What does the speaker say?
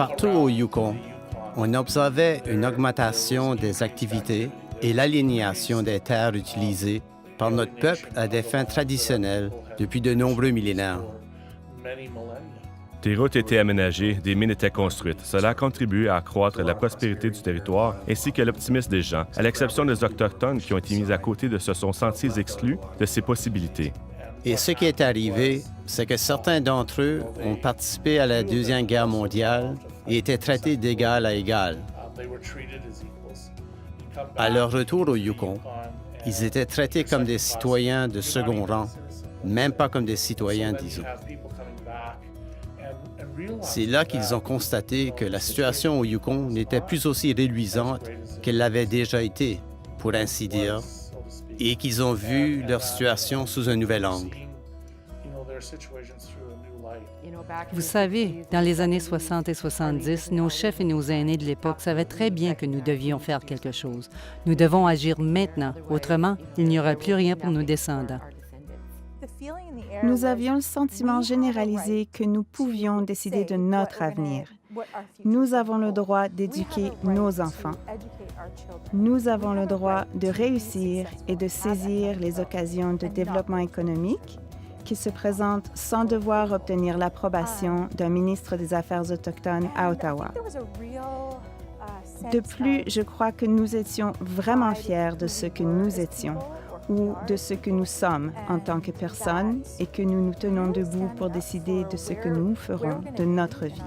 Partout au Yukon, on observait une augmentation des activités et l'aliénation des terres utilisées par notre peuple à des fins traditionnelles depuis de nombreux millénaires. Des routes étaient aménagées, des mines étaient construites. Cela a contribué à accroître la prospérité du territoire ainsi que l'optimisme des gens, à l'exception des Autochtones qui ont été mis à côté de se sont sentis exclus de ces possibilités. Et ce qui est arrivé, c'est que certains d'entre eux ont participé à la Deuxième Guerre mondiale et étaient traités d'égal à égal. À leur retour au Yukon, ils étaient traités comme des citoyens de second rang, même pas comme des citoyens, disons. C'est là qu'ils ont constaté que la situation au Yukon n'était plus aussi reluisante qu'elle l'avait déjà été, pour ainsi dire, et qu'ils ont vu leur situation sous un nouvel angle. Vous savez, dans les années 60 et 70, nos chefs et nos aînés de l'époque savaient très bien que nous devions faire quelque chose. Nous devons agir maintenant, autrement, il n'y aura plus rien pour nos descendants. Nous avions le sentiment généralisé que nous pouvions décider de notre avenir. Nous avons le droit d'éduquer nos enfants. Nous avons le droit de réussir et de saisir les occasions de développement économique qui se présentent sans devoir obtenir l'approbation d'un ministre des Affaires autochtones à Ottawa. De plus, je crois que nous étions vraiment fiers de ce que nous étions ou de ce que nous sommes en tant que personnes et que nous nous tenons debout pour décider de ce que nous ferons de notre vie.